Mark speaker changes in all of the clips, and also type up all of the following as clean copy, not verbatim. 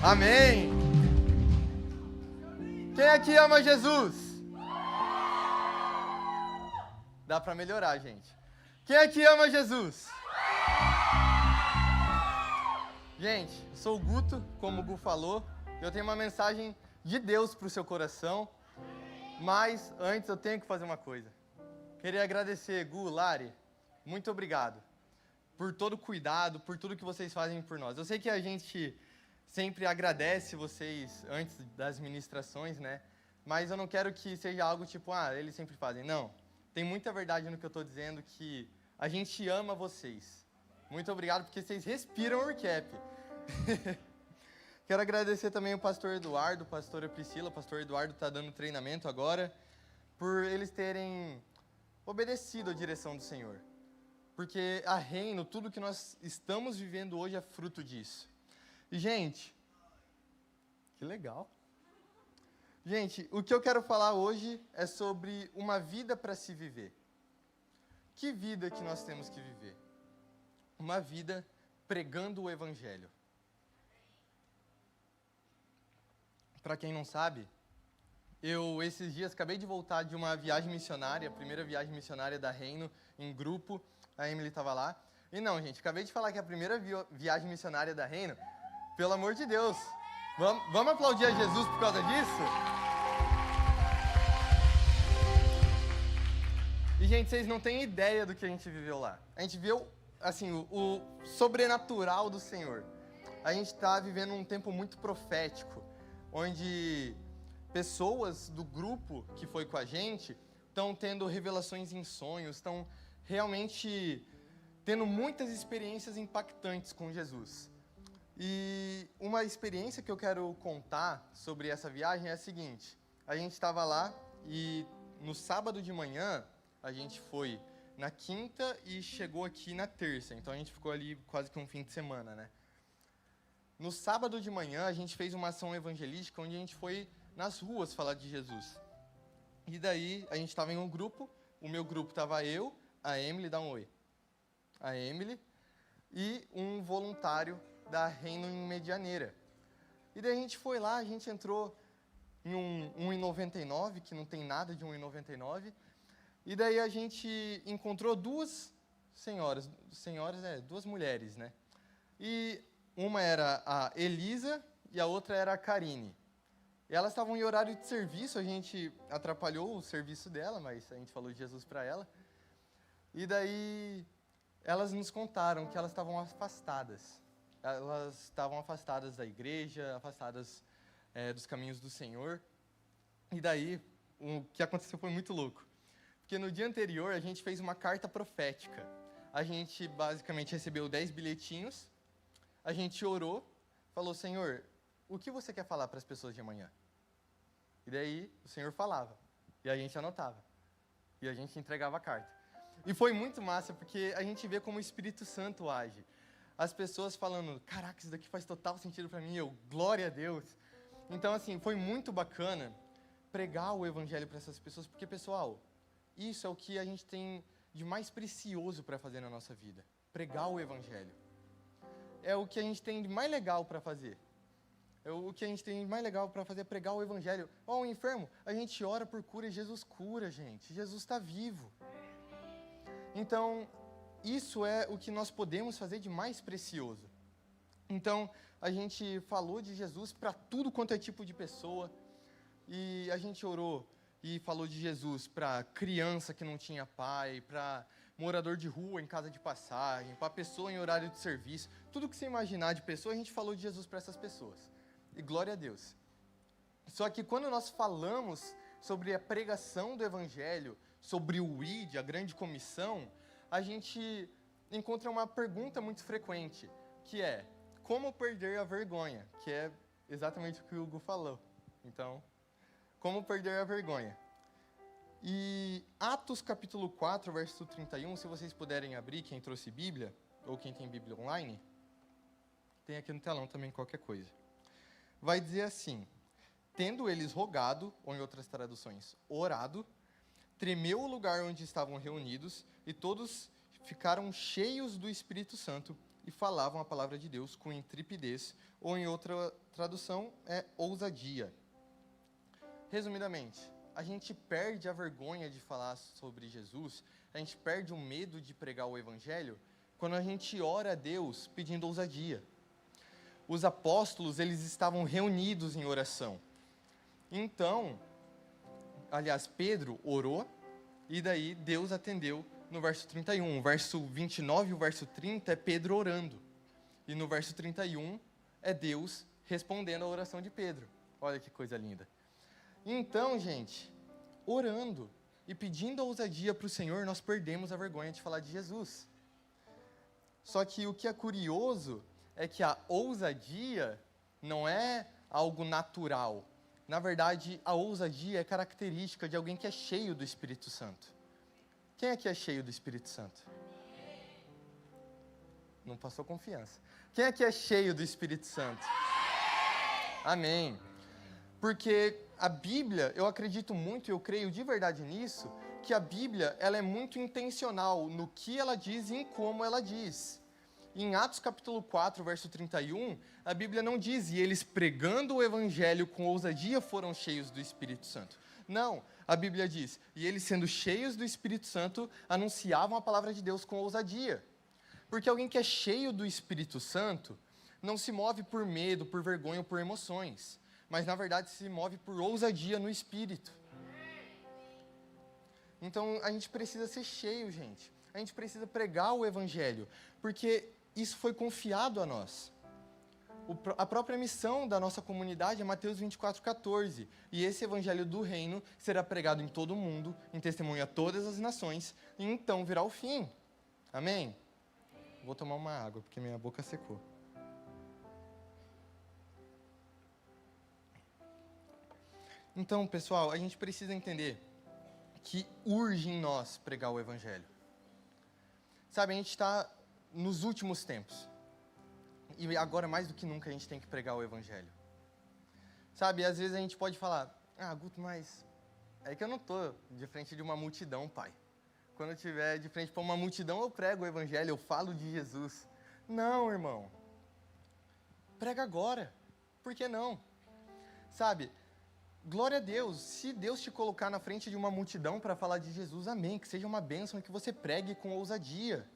Speaker 1: Amém! Quem aqui ama Jesus? Dá para melhorar, gente. Quem aqui ama Jesus? Gente, eu sou o Guto, como o Gu falou. Eu tenho uma mensagem de Deus para o seu coração. Mas antes eu tenho que fazer uma coisa. Queria agradecer, Gu, Lari, muito obrigado por todo o cuidado, por tudo que vocês fazem por nós. Eu sei que a gente sempre agradece vocês antes das ministrações, né? Mas eu não quero que seja algo tipo, eles sempre fazem. Não, tem muita verdade no que eu estou dizendo, que a gente ama vocês. Muito obrigado, porque vocês respiram o Urcap. Quero agradecer também o pastor Eduardo, pastora Priscila. O pastor Eduardo está dando treinamento agora, por eles terem obedecido à direção do Senhor. Porque a Reino, tudo que nós estamos vivendo hoje é fruto disso. E, gente, que legal. Gente, o que eu quero falar hoje é sobre uma vida para se viver. Que vida que nós temos que viver? Uma vida pregando o Evangelho. Para quem não sabe, eu esses dias acabei de voltar de uma viagem missionária, a primeira viagem missionária da Reino, em grupo. A Emily estava lá. E não, gente, acabei de falar que a primeira viagem missionária da Reino, pelo amor de Deus, vamos aplaudir a Jesus por causa disso? E, gente, vocês não têm ideia do que a gente viveu lá. A gente viu, assim, o sobrenatural do Senhor. A gente está vivendo um tempo muito profético, onde pessoas do grupo que foi com a gente estão tendo revelações em sonhos, estão realmente tendo muitas experiências impactantes com Jesus. E uma experiência que eu quero contar sobre essa viagem é a seguinte: a gente estava lá e no sábado de manhã, a gente foi na quinta e chegou aqui na terça, então a gente ficou ali quase que um fim de semana, né? No sábado de manhã, a gente fez uma ação evangelística onde a gente foi nas ruas falar de Jesus. E daí, a gente estava em um grupo, o meu grupo estava eu, a Emily, dá um oi. A Emily e um voluntário da Reino em Medianeira. E daí a gente foi lá, a gente entrou em um 1,99, que não tem nada de 1,99. E daí a gente encontrou duas duas mulheres, né? E uma era a Elisa e a outra era a Karine. E elas estavam em horário de serviço, a gente atrapalhou o serviço dela, mas a gente falou de Jesus para ela. E daí elas nos contaram que elas estavam afastadas. Elas estavam afastadas da igreja, afastadas dos caminhos do Senhor. E daí o que aconteceu foi muito louco. Porque no dia anterior a gente fez uma carta profética. A gente basicamente recebeu 10 bilhetinhos. A gente orou, falou: Senhor, o que você quer falar para as pessoas de amanhã? E daí o Senhor falava, e a gente anotava, e a gente entregava a carta. E foi muito massa, porque a gente vê como o Espírito Santo age. As pessoas falando: caraca, isso daqui faz total sentido para mim, glória a Deus. Então, assim, foi muito bacana pregar o Evangelho para essas pessoas, porque, pessoal, isso é o que a gente tem de mais precioso para fazer na nossa vida, pregar o Evangelho. É o que a gente tem de mais legal para fazer. O que a gente tem de mais legal para fazer é pregar o Evangelho. O enfermo, a gente ora por cura e Jesus cura, gente. Jesus está vivo. Então, isso é o que nós podemos fazer de mais precioso. Então, a gente falou de Jesus para tudo quanto é tipo de pessoa. E a gente orou e falou de Jesus para criança que não tinha pai, para morador de rua em casa de passagem, para pessoa em horário de serviço. Tudo que você imaginar de pessoa, a gente falou de Jesus para essas pessoas. E glória a Deus. Só que quando nós falamos sobre a pregação do Evangelho, sobre o ID, a grande comissão, a gente encontra uma pergunta muito frequente, que é: como perder a vergonha? Que é exatamente o que o Hugo falou. Então, como perder a vergonha? E Atos capítulo 4, verso 31, se vocês puderem abrir, quem trouxe Bíblia, ou quem tem Bíblia online, tem aqui no telão também qualquer coisa. Vai dizer assim: tendo eles rogado, ou em outras traduções, orado, tremeu o lugar onde estavam reunidos, e todos ficaram cheios do Espírito Santo e falavam a palavra de Deus com intrepidez, ou em outra tradução, é ousadia. Resumidamente, a gente perde a vergonha de falar sobre Jesus, a gente perde o medo de pregar o evangelho quando a gente ora a Deus pedindo ousadia. Os apóstolos, eles estavam reunidos em oração. Então, aliás, Pedro orou, e daí Deus atendeu no verso 31. O verso 29 e o verso 30 é Pedro orando. E no verso 31 é Deus respondendo a oração de Pedro. Olha que coisa linda. Então, gente, orando e pedindo ousadia para o Senhor, nós perdemos a vergonha de falar de Jesus. Só que o que é curioso é que a ousadia não é algo natural. Na verdade, a ousadia é característica de alguém que é cheio do Espírito Santo. Quem aqui é cheio do Espírito Santo? Não passou confiança. Quem aqui é cheio do Espírito Santo? Amém. Porque a Bíblia, eu acredito muito, eu creio de verdade nisso, que a Bíblia, ela é muito intencional no que ela diz e em como ela diz. Em Atos capítulo 4, verso 31, a Bíblia não diz, e eles pregando o evangelho com ousadia foram cheios do Espírito Santo. Não, a Bíblia diz, e eles sendo cheios do Espírito Santo, anunciavam a palavra de Deus com ousadia. Porque alguém que é cheio do Espírito Santo não se move por medo, por vergonha ou por emoções, mas na verdade se move por ousadia no Espírito. Então a gente precisa ser cheio, gente. A gente precisa pregar o evangelho, porque isso foi confiado a nós. A própria missão da nossa comunidade é Mateus 24:14. E esse evangelho do reino será pregado em todo o mundo, em testemunho a todas as nações, e então virá o fim. Amém? Vou tomar uma água, porque minha boca secou. Então, pessoal, a gente precisa entender que urge em nós pregar o evangelho. Sabe, a gente está nos últimos tempos. E agora, mais do que nunca, a gente tem que pregar o evangelho. Sabe, às vezes a gente pode falar, Guto, mas é que eu não estou de frente de uma multidão, pai. Quando eu estiver de frente para uma multidão, eu prego o evangelho, eu falo de Jesus. Não, irmão. Prega agora. Por que não? Sabe, glória a Deus. Se Deus te colocar na frente de uma multidão para falar de Jesus, amém. Que seja uma bênção e que você pregue com ousadia.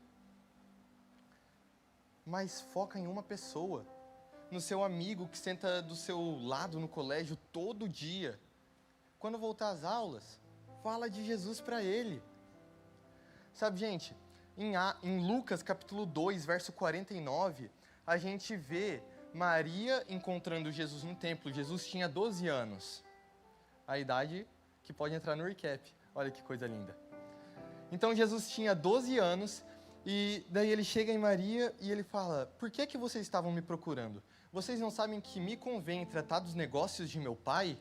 Speaker 1: Mas foca em uma pessoa. No seu amigo que senta do seu lado no colégio todo dia. Quando voltar às aulas, fala de Jesus para ele. Sabe, gente, em Lucas capítulo 2, verso 49, a gente vê Maria encontrando Jesus no templo. Jesus tinha 12 anos. A idade que pode entrar no recap. Olha que coisa linda. Então, Jesus tinha 12 anos e daí ele chega em Maria e ele fala, por que vocês estavam me procurando? Vocês não sabem que me convém tratar dos negócios de meu pai?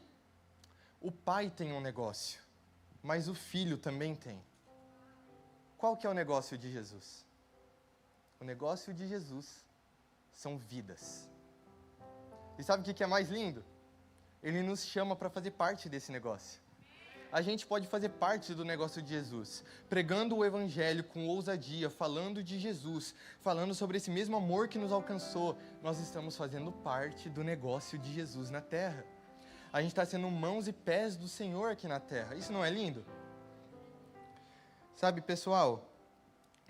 Speaker 1: O pai tem um negócio, mas o filho também tem. Qual que é o negócio de Jesus? O negócio de Jesus são vidas. E sabe o que é mais lindo? Ele nos chama para fazer parte desse negócio. A gente pode fazer parte do negócio de Jesus, pregando o evangelho com ousadia, falando de Jesus, falando sobre esse mesmo amor que nos alcançou. Nós estamos fazendo parte do negócio de Jesus na terra. A gente está sendo mãos e pés do Senhor aqui na terra. Isso não é lindo? Sabe, pessoal,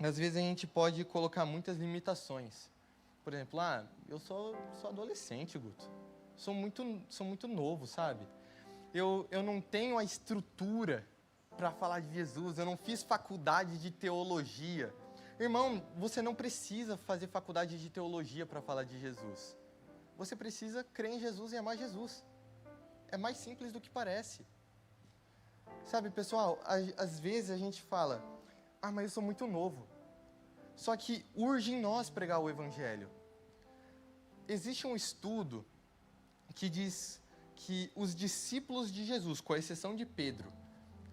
Speaker 1: às vezes a gente pode colocar muitas limitações. Por exemplo, eu sou adolescente, Guto. Sou muito novo, sabe? Eu não tenho a estrutura para falar de Jesus. Eu não fiz faculdade de teologia. Irmão, você não precisa fazer faculdade de teologia para falar de Jesus. Você precisa crer em Jesus e amar Jesus. É mais simples do que parece. Sabe, pessoal, às vezes a gente fala, mas eu sou muito novo. Só que urge em nós pregar o evangelho. Existe um estudo que diz que os discípulos de Jesus, com exceção de Pedro,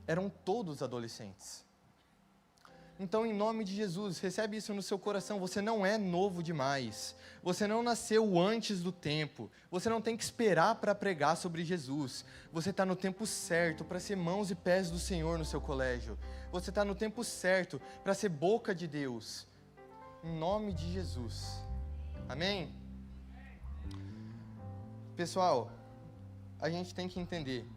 Speaker 1: eram todos adolescentes. Então, em nome de Jesus, recebe isso no seu coração. Você não é novo demais. Você não nasceu antes do tempo. Você não tem que esperar para pregar sobre Jesus. Você está no tempo certo para ser mãos e pés do Senhor no seu colégio. Você está no tempo certo para ser boca de Deus. em nome de Jesus. Amém? Pessoal, a gente tem que entender,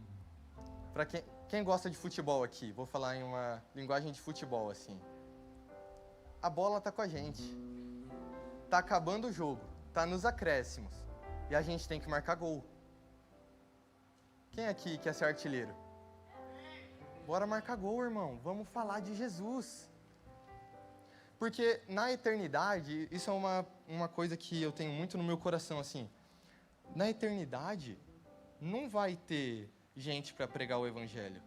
Speaker 1: para quem gosta de futebol aqui, vou falar em uma linguagem de futebol assim. A bola tá com a gente. Tá acabando o jogo, tá nos acréscimos. E a gente tem que marcar gol. Quem aqui quer ser artilheiro? Bora marcar gol, irmão. Vamos falar de Jesus. Porque na eternidade, isso é uma coisa que eu tenho muito no meu coração, assim. Na eternidade, não vai ter gente para pregar o evangelho.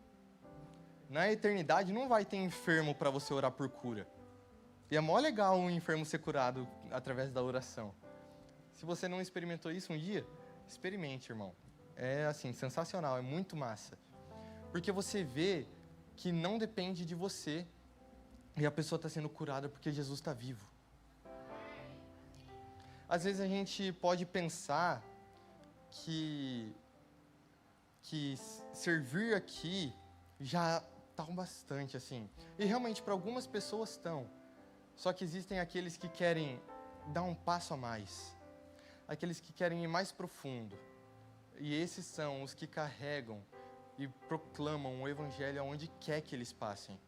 Speaker 1: Na eternidade, não vai ter enfermo para você orar por cura. E é mó legal um enfermo ser curado através da oração. Se você não experimentou isso um dia, experimente, irmão. É assim, sensacional, é muito massa. Porque você vê que não depende de você. E a pessoa está sendo curada porque Jesus está vivo. Às vezes a gente pode pensar que servir aqui já está bastante assim. E realmente para algumas pessoas estão. Só que existem aqueles que querem dar um passo a mais. Aqueles que querem ir mais profundo. E esses são os que carregam e proclamam o evangelho aonde quer que eles passem.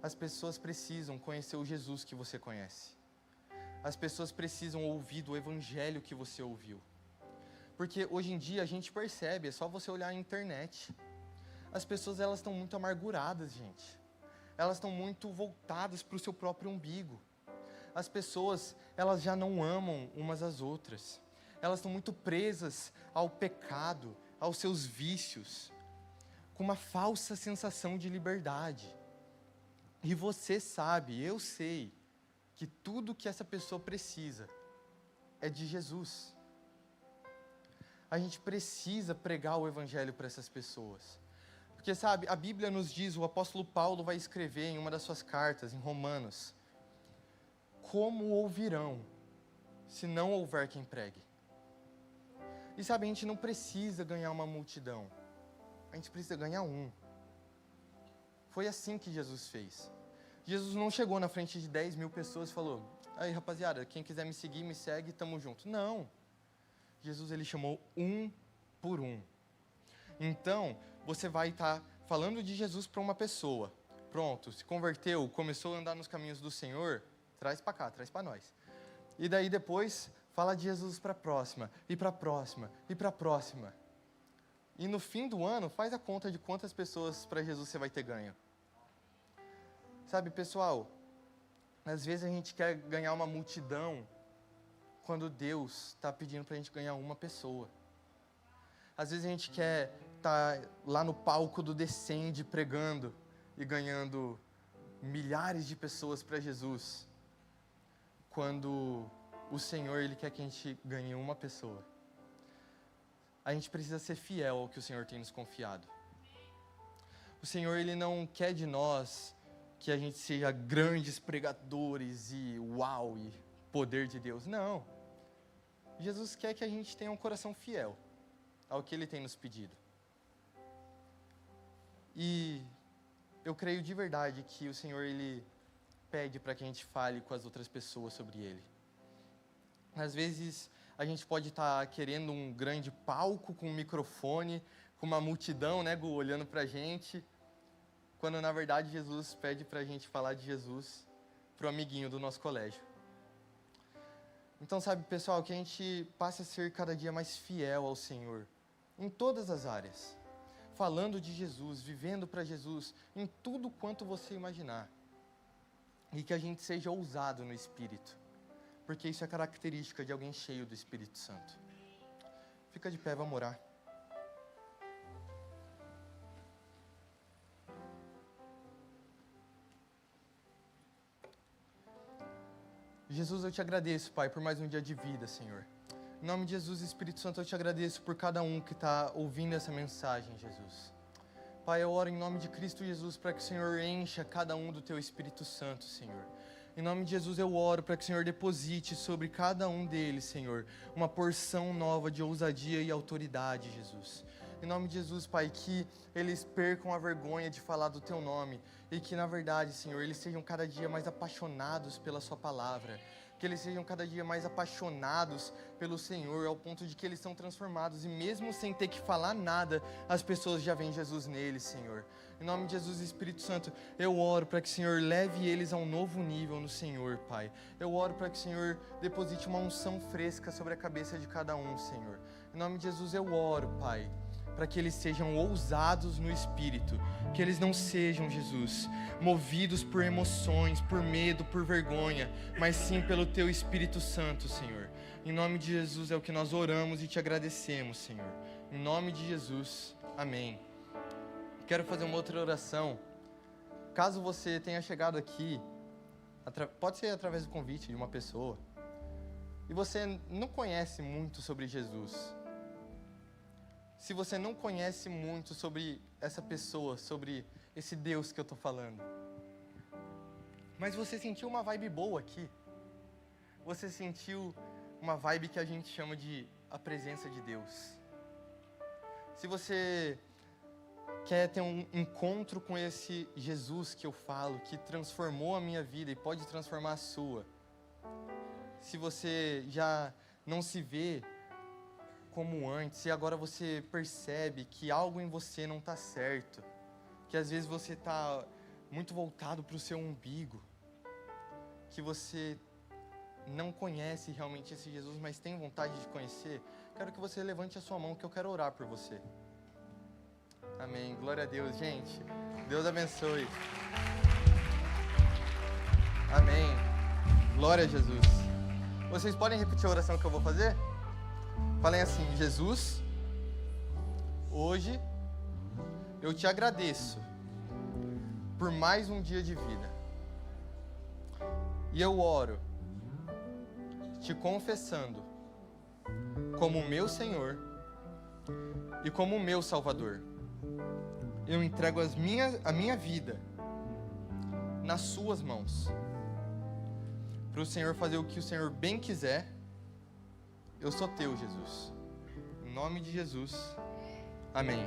Speaker 1: As pessoas precisam conhecer o Jesus que você conhece. As pessoas precisam ouvir do evangelho que você ouviu. Porque hoje em dia a gente percebe, é só você olhar a internet. As pessoas, elas estão muito amarguradas, gente. Elas estão muito voltadas para o seu próprio umbigo. As pessoas, elas já não amam umas às outras. Elas estão muito presas ao pecado, aos seus vícios, com uma falsa sensação de liberdade. E você sabe, eu sei, que tudo que essa pessoa precisa é de Jesus. A gente precisa pregar o evangelho para essas pessoas. Porque, sabe, a Bíblia nos diz, o apóstolo Paulo vai escrever em uma das suas cartas, em Romanos, como ouvirão, se não houver quem pregue? E sabe, a gente não precisa ganhar uma multidão, a gente precisa ganhar um. Foi assim que Jesus fez. Jesus não chegou na frente de 10 mil pessoas e falou, aí rapaziada, quem quiser me seguir, me segue, tamo junto. Não. Jesus, ele chamou um por um. Então, você vai estar falando de Jesus para uma pessoa. Pronto, se converteu, começou a andar nos caminhos do Senhor, traz para cá, traz para nós. E daí depois, fala de Jesus para a próxima, e para a próxima, e para a próxima. E no fim do ano, faz a conta de quantas pessoas para Jesus você vai ter ganho. Sabe, pessoal, às vezes a gente quer ganhar uma multidão quando Deus está pedindo para a gente ganhar uma pessoa. Às vezes a gente quer estar lá no palco do Descende pregando e ganhando milhares de pessoas para Jesus, quando o Senhor, ele quer que a gente ganhe uma pessoa. A gente precisa ser fiel ao que o Senhor tem nos confiado. O Senhor, ele não quer de nós que a gente seja grandes pregadores e uau, e poder de Deus. Não. Jesus quer que a gente tenha um coração fiel ao que ele tem nos pedido. E eu creio de verdade que o Senhor, ele pede para que a gente fale com as outras pessoas sobre ele. Às vezes, a gente pode estar querendo um grande palco com um microfone, com uma multidão, né, Gu, olhando para a gente, quando na verdade Jesus pede para a gente falar de Jesus para o amiguinho do nosso colégio. Então, sabe, pessoal, que a gente passe a ser cada dia mais fiel ao Senhor, em todas as áreas, falando de Jesus, vivendo para Jesus, em tudo quanto você imaginar. E que a gente seja ousado no Espírito, porque isso é característica de alguém cheio do Espírito Santo. Fica de pé, vamos orar. Jesus, eu te agradeço, Pai, por mais um dia de vida, Senhor. Em nome de Jesus, Espírito Santo, eu te agradeço por cada um que está ouvindo essa mensagem, Jesus. Pai, eu oro em nome de Cristo Jesus para que o Senhor encha cada um do Teu Espírito Santo, Senhor. Em nome de Jesus eu oro para que o Senhor deposite sobre cada um deles, Senhor, uma porção nova de ousadia e autoridade, Jesus. Em nome de Jesus, Pai, que eles percam a vergonha de falar do Teu nome e que, na verdade, Senhor, eles sejam cada dia mais apaixonados pela Sua palavra. Que eles sejam cada dia mais apaixonados pelo Senhor, ao ponto de que eles são transformados. E mesmo sem ter que falar nada, as pessoas já veem Jesus neles, Senhor. Em nome de Jesus, Espírito Santo, eu oro para que o Senhor leve eles a um novo nível no Senhor, Pai. Eu oro para que o Senhor deposite uma unção fresca sobre a cabeça de cada um, Senhor. Em nome de Jesus, eu oro, Pai, para que eles sejam ousados no Espírito, que eles não sejam, Jesus, movidos por emoções, por medo, por vergonha, mas sim pelo Teu Espírito Santo, Senhor. Em nome de Jesus é o que nós oramos e Te agradecemos, Senhor. Em nome de Jesus, amém. Quero fazer uma outra oração. Caso você tenha chegado aqui, pode ser através do convite de uma pessoa, e você não conhece muito sobre Jesus. Se você não conhece muito sobre essa pessoa, sobre esse Deus que eu estou falando, mas você sentiu uma vibe boa aqui, você sentiu uma vibe que a gente chama de a presença de Deus. Se você quer ter um encontro com esse Jesus que eu falo, que transformou a minha vida e pode transformar a sua, se você já não se vê como antes, e agora você percebe que algo em você não está certo, que às vezes você está muito voltado para o seu umbigo, que você não conhece realmente esse Jesus, mas tem vontade de conhecer, quero que você levante a sua mão que eu quero orar por você. Amém, glória a Deus, gente, Deus abençoe. Amém, glória a Jesus. Vocês podem repetir a oração que eu vou fazer? Falem assim: Jesus, hoje eu te agradeço por mais um dia de vida. E eu oro, te confessando como meu Senhor e como meu Salvador. Eu entrego a minha vida nas suas mãos, para o Senhor fazer o que o Senhor bem quiser. Eu sou teu, Jesus. Em nome de Jesus. Amém.